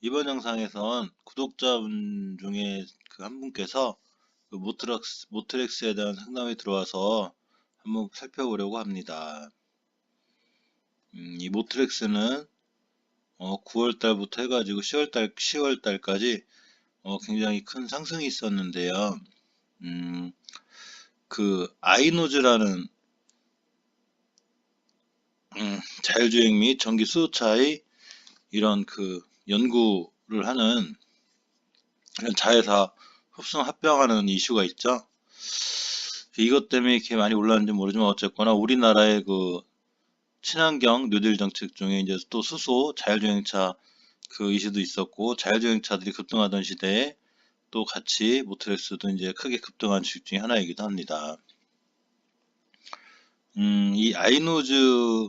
이번 영상에선 구독자분 중에 그 한 분께서 그 모트렉스에 대한 상담이 들어와서 한번 살펴보려고 합니다. 이 모트렉스는 9월 달부터 해가지고 10월 달까지 굉장히 큰 상승이 있었는데요. 그 아이노즈라는 자율주행 및 전기 수소차의 이런 그 연구를 하는 이런 자회사 합성 합병하는 이슈가 있죠. 이것 때문에 이렇게 많이 올랐는지 모르지만 어쨌거나 우리나라의 그 친환경 뉴딜 정책 중에 이제 또 수소 자율주행차 그 이슈도 있었고 자율주행차들이 급등하던 시대에 또 같이 모트렉스도 이제 크게 급등한 주식 중에 하나이기도 합니다. 이 아이노즈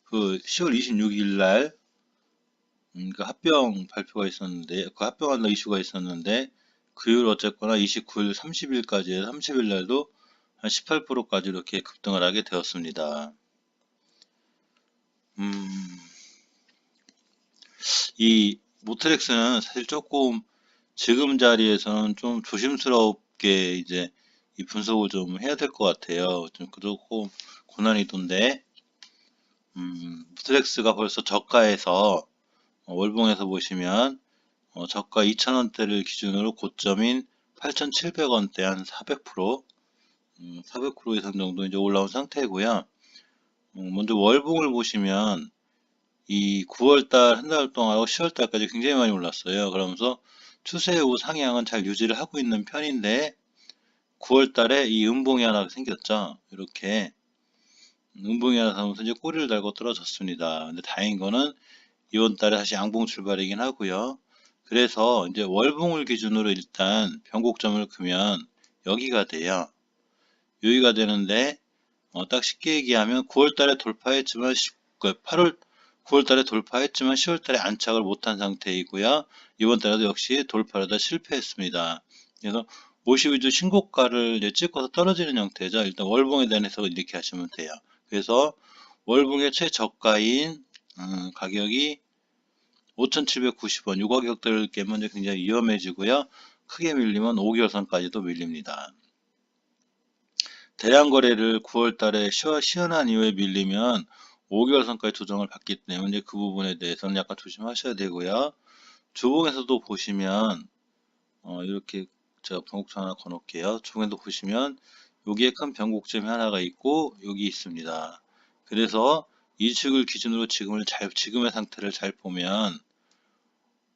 그 10월 26일 날 그 합병 발표가 있었는데 그 합병한다 이슈가 있었는데 그 이후로 어쨌거나 29일 30일까지 해서 30일 날도 한 18%까지 이렇게 급등을 하게 되었습니다. 음, 이 모트렉스는 사실 조금 지금 자리에서는 좀 조심스럽게 이제 이 분석을 좀 해야 될 것 같아요. 좀 조금 고난이도인데, 모트렉스가 벌써 저가에서 월봉에서 보시면 저가 2,000원대를 기준으로 고점인 8,700원대 한 400%, 400% 이상 정도 이제 올라온 상태고요. 먼저 월봉을 보시면 이 9월달 한 달 동안하고 10월달까지 굉장히 많이 올랐어요. 그러면서 추세 후 상향은 잘 유지를 하고 있는 편인데 9월달에 이 음봉이 하나 생겼죠. 이렇게 음봉이 하나 나면서 이제 꼬리를 달고 떨어졌습니다. 근데 다행인 거는 이번 달에 다시 양봉 출발이긴 하고요. 그래서 이제 월봉을 기준으로 일단 변곡점을 그면 여기가 돼요. 여기가 되는데 딱 쉽게 얘기하면 9월 달에 돌파했지만 8월 9월 달에 돌파했지만 10월 달에 안착을 못한 상태이고요. 이번 달에도 역시 돌파를 다 실패했습니다. 그래서 52주 신고가를 이제 찍고서 떨어지는 형태죠. 일단 월봉에 대한 해석은 이렇게 하시면 돼요. 그래서 월봉의 최저가인 가격이 5,790원, 이 가격대를 깨면 이제 굉장히 위험해지고요. 크게 밀리면 5개월선까지도 밀립니다. 대량 거래를 9월 달에 시연한 이후에 밀리면 5개월 선까지 조정을 받기 때문에 그 부분에 대해서는 약간 조심하셔야 되고요. 주봉에서도 보시면 이렇게 제가 변곡점 하나 거놓을게요. 주봉에도 보시면 여기에 큰 변곡점이 하나가 있고 여기 있습니다. 그래서 이 축을 기준으로 지금의 상태를 잘 보면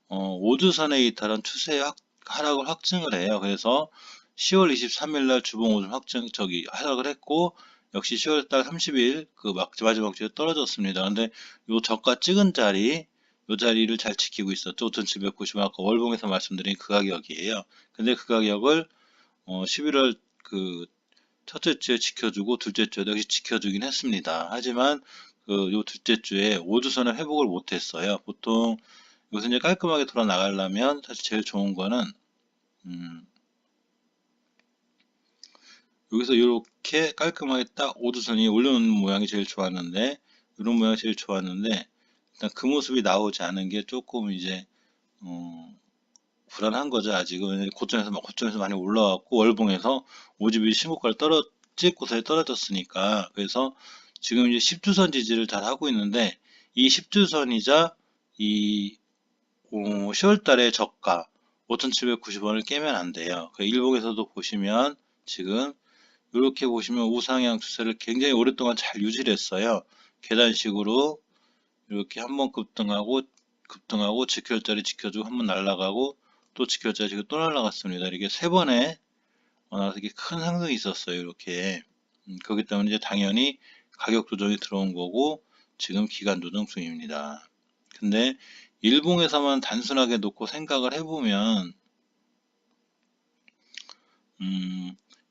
5주선에 이탈한 추세의 하락을 확증을 해요. 그래서 10월 23일 날 주봉 오점 하락을 했고 역시 10월 달 30일 그 마지막 주에 떨어졌습니다. 근데 요 저가 찍은 자리 요 자리를 잘 지키고 있었죠. 5,790원 아까 월봉에서 말씀드린 그 가격이에요. 근데 그 가격을 11월 그 첫째 주에 지켜주고 둘째 주에도 역시 지켜주긴 했습니다. 하지만 그 요 둘째 주에 5주선을 회복을 못했어요. 보통 여기서 이제 깔끔하게 돌아 나가려면 사실 제일 좋은 거는 음, 여기서 이렇게 깔끔하게 딱 오두선이 올려놓는 모양이 제일 좋았는데 이런 모양이 제일 좋았는데 일단 그 모습이 나오지 않은 게 조금 이제 어, 불안한 거죠. 아직은 고점에서 많이 올라왔고 월봉에서 52 신고가를 찍고서 떨어졌으니까 그래서 지금 이제 10주선 지지를 잘 하고 있는데 이 10주선이자 이 10월 달에 저가 5,790원을 깨면 안 돼요. 그 일봉에서도 보시면 지금 이렇게 보시면 우상향 추세를 굉장히 오랫동안 잘 유지를 했어요. 계단식으로 이렇게 한번 급등하고 지켜자리 지켜주고 한번 날아가고 또 지켜자리 지켜 또 날아갔습니다. 이렇게 세 번에 나서 이렇게 큰 상승이 있었어요. 이렇게 그렇기 때문에 이제 당연히 가격 조정이 들어온 거고 지금 기간 조정 중입니다. 근데 일봉에서만 단순하게 놓고 생각을 해보면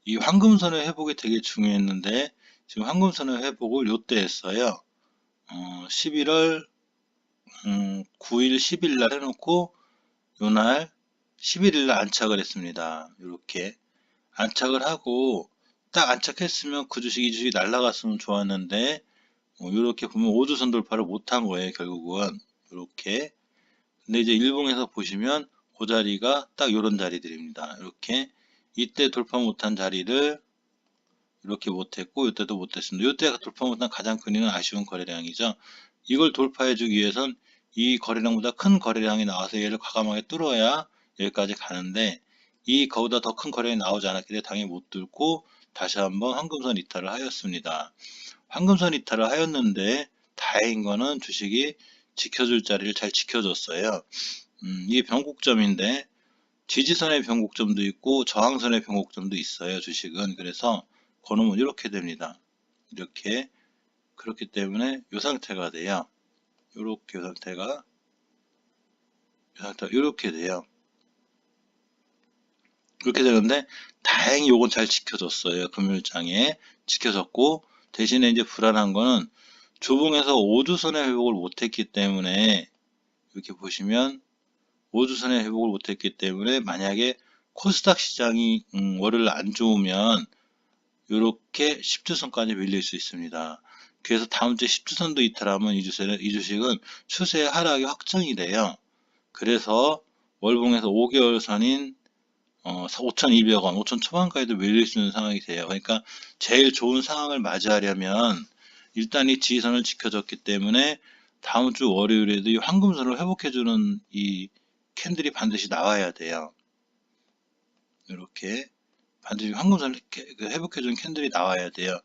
이 황금선의 회복이 되게 중요했는데 지금 황금선의 회복을 요때 했어요. 11월 9일, 10일 날 해놓고 요날 11일 날 안착을 했습니다. 이렇게 안착을 하고 딱 안착했으면 그 주식, 이 주식이 날라갔으면 좋았는데 이렇게 보면 5주선 돌파를 못한 거예요. 결국은 이렇게 근데 이제 일봉에서 보시면 그 자리가 딱 요런 자리들입니다. 이렇게 이때 돌파 못한 자리를 이렇게 못했고 이때도 못했습니다. 이때가 돌파 못한 가장 큰 이유는 아쉬운 거래량이죠. 이걸 돌파해 주기 위해선 이 거래량보다 큰 거래량이 나와서 얘를 과감하게 뚫어야 여기까지 가는데 이 거보다 더 큰 거래량이 나오지 않았기 때문에 당연히 못 뚫고 다시 한번 황금선 이탈을 하였습니다. 황금선 이탈을 하였는데 다행인 거는 주식이 지켜줄 자리를 잘 지켜줬어요. 이게 변곡점인데 지지선의 변곡점도 있고 저항선의 변곡점도 있어요. 주식은. 그래서 그놈은 이렇게 됩니다. 이렇게. 그렇기 때문에 이 상태가 돼요. 이렇게 이 상태가 이렇게 돼요. 그렇게 되는데 다행히 요건 잘 지켜줬어요. 금요일장에 지켜졌고 대신에 이제 불안한 거는 주봉에서 5주선의 회복을 못했기 때문에 이렇게 보시면 5주선의 회복을 못했기 때문에 만약에 코스닥 시장이 월요일 안 좋으면 이렇게 10주선까지 밀릴 수 있습니다. 그래서 다음 주에 10주선도 이탈하면 이 주식은 추세 하락이 확정이 돼요. 그래서 월봉에서 5개월 선인 5,200원, 5천 초반까지도 밀릴 수 있는 상황이 돼요. 그러니까 제일 좋은 상황을 맞이하려면 일단 이 지지선을 지켜줬기 때문에 다음 주 월요일에도 이 황금선을 회복해주는 이 캔들이 반드시 나와야 돼요. 이렇게 반드시 황금선을 회복해주는 캔들이 나와야 돼요.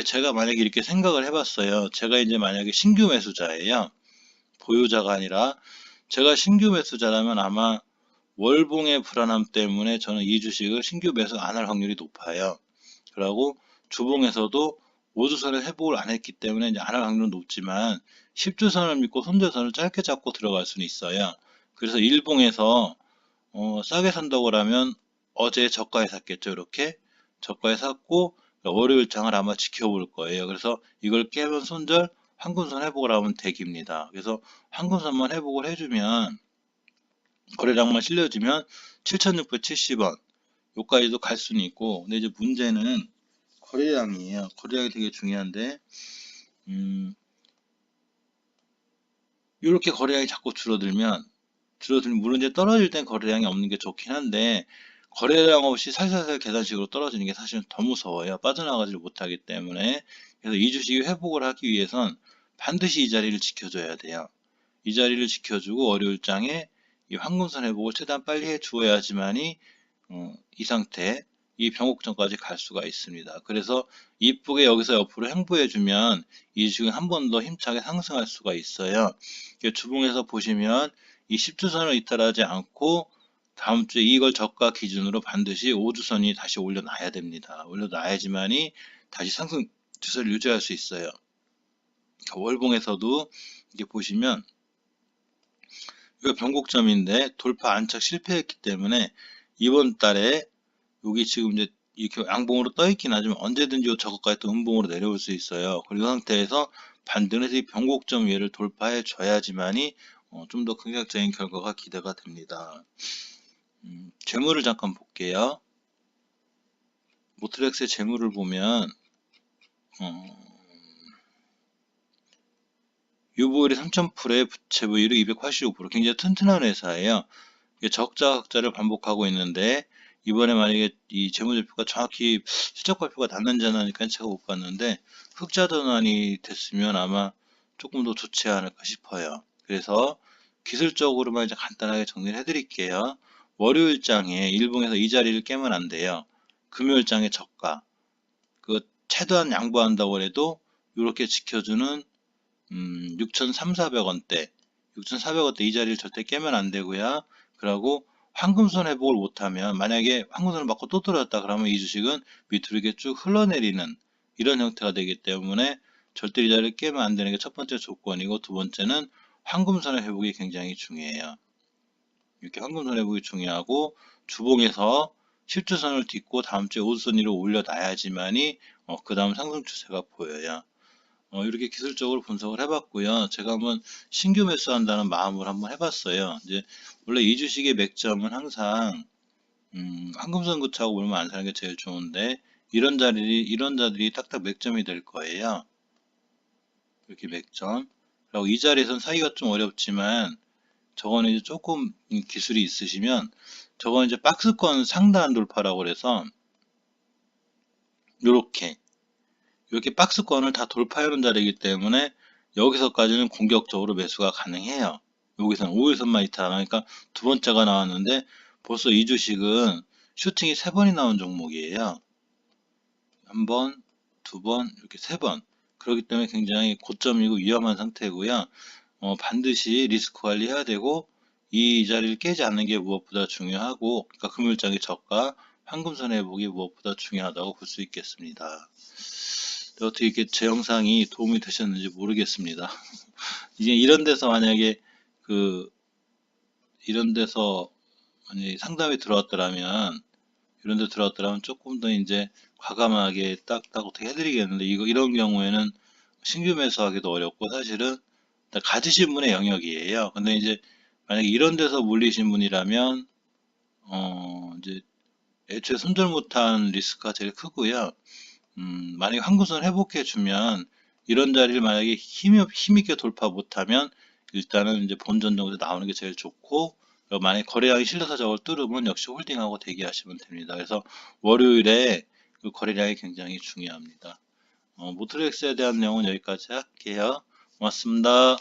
제가 만약에 이렇게 생각을 해봤어요. 제가 이제 만약에 신규 매수자예요. 보유자가 아니라 제가 신규 매수자라면 아마 월봉의 불안함 때문에 저는 이 주식을 신규 매수 안 할 확률이 높아요. 그리고 주봉에서도 5주선을 회복을 안 했기 때문에 이제 안 할 확률은 높지만 10주선을 믿고 손절선을 짧게 잡고 들어갈 수는 있어요. 그래서 일봉에서 싸게 산다고 하면 어제 저가에 샀겠죠. 이렇게 저가에 샀고 월요일 장을 아마 지켜볼 거예요. 그래서 이걸 깨면 손절, 황금선 회복을 하면 대기입니다. 그래서 황금선만 회복을 해주면 거래량만 실려주면 7,670원 요까지도 갈 수는 있고, 근데 이제 문제는 거래량이에요. 거래량이 되게 중요한데 이렇게 거래량이 자꾸 줄어들면 물론 이제 떨어질 땐 거래량이 없는 게 좋긴 한데 거래량 없이 살살살 계단식으로 떨어지는 게 사실은 더 무서워요. 빠져나가지를 못하기 때문에. 그래서 이 주식이 회복을 하기 위해선 반드시 이 자리를 지켜줘야 돼요. 이 자리를 지켜주고 월요일장에 이 황금선 회복을 최대한 빨리 해주어야지만이 이 상태, 이 변곡점까지 갈 수가 있습니다. 그래서 이쁘게 여기서 옆으로 행보해주면 이 주식은 한 번 더 힘차게 상승할 수가 있어요. 주봉에서 보시면 이 10주선을 이탈하지 않고 다음 주에 이걸 저가 기준으로 반드시 5주선이 다시 올려놔야 됩니다. 올려놔야지만이 다시 상승 추세를 유지할 수 있어요. 월봉에서도 이렇게 보시면 이거 변곡점인데 돌파 안착 실패했기 때문에 이번 달에 여기 지금 이제 이렇게 양봉으로 떠 있긴 하지만 언제든지 저거까지 또 음봉으로 내려올 수 있어요. 그리고 이 상태에서 반등해서 이 변곡점 위를 돌파해 줘야지만이 좀 더 긍정적인 결과가 기대가 됩니다. 재물을 잠깐 볼게요. 모트렉스의 재물을 보면 유보율이 3000%에 부채 비율이 285%, 굉장히 튼튼한 회사예요. 적자 흑자를 반복하고 있는데 이번에 만약에 이 재무제표가 정확히 실적 발표가 났는지 안 나니까 제가 못 봤는데 흑자 전환이 됐으면 아마 조금 더 좋지 않을까 싶어요. 그래서 기술적으로만 이제 간단하게 정리를 해드릴게요. 월요일장에 일봉에서 이 자리를 깨면 안 돼요. 금요일장에 저가. 최대한 양보한다고 해도 이렇게 지켜주는 6,300~400원대 6,400원대 이 자리를 절대 깨면 안 되고요. 그리고 황금선 회복을 못하면 만약에 황금선을 맞고 또 떨어졌다 그러면 이 주식은 밑으로 이렇게 쭉 흘러내리는 이런 형태가 되기 때문에 절대 이 자리를 깨면 안 되는 게 첫 번째 조건이고, 두 번째는 황금선의 회복이 굉장히 중요해요. 이렇게 황금선 회복이 중요하고 주봉에서 10주선을 딛고 다음 주에 5주선 위로 올려놔야지만이 그 다음 상승 추세가 보여요. 이렇게 기술적으로 분석을 해봤고요. 제가 한번 신규 매수한다는 마음으로 한번 해봤어요. 이제 원래 이 주식의 맥점은 항상 황금선 구차하고 물면 안 사는 게 제일 좋은데 이런 자들이 딱딱 맥점이 될 거예요. 이렇게 맥점. 그리고 이 자리에선 사기가 좀 어렵지만 저거는 이제 조금 기술이 있으시면 저거는 이제 박스권 상단 돌파라고 그래서 요렇게 이렇게 박스권을 다 돌파해놓은 자리이기 때문에 여기서까지는 공격적으로 매수가 가능해요. 여기서는 5일선만 이탈 그러니까 두 번째가 나왔는데 벌써 이 주식은 슈팅이 3번이 나온 종목이에요. 한 번, 두 번, 이렇게 3번. 그렇기 때문에 굉장히 고점이고 위험한 상태고요. 반드시 리스크 관리해야 되고 이 자리를 깨지 않는 게 무엇보다 중요하고 그러니까 금요일장의 저가 황금선 회복이 무엇보다 중요하다고 볼 수 있겠습니다. 어떻게 이렇게 제 영상이 도움이 되셨는지 모르겠습니다. 이제 이런 데서 만약에 그 이런 데서 만약에 상담이 들어왔더라면 이런 데 들어왔더라면 조금 더 이제 과감하게 딱딱 어떻게 해드리겠는데 이런 경우에는 신규 매수하기도 어렵고 사실은 다 가지신 분의 영역이에요. 근데 이제 만약에 이런 데서 물리신 분이라면 이제 애초에 손절 못한 리스크가 제일 크고요. 만약에 환구선 회복해 주면 이런 자리를 만약에 힘있게 돌파 못하면 일단은 이제 본전 정도 나오는 게 제일 좋고 만약에 거래량이 실려서 저걸 뚫으면 역시 홀딩하고 대기하시면 됩니다. 그래서 월요일에 그 거래량이 굉장히 중요합니다. 모트렉스에 대한 내용은 여기까지 할게요. 고맙습니다.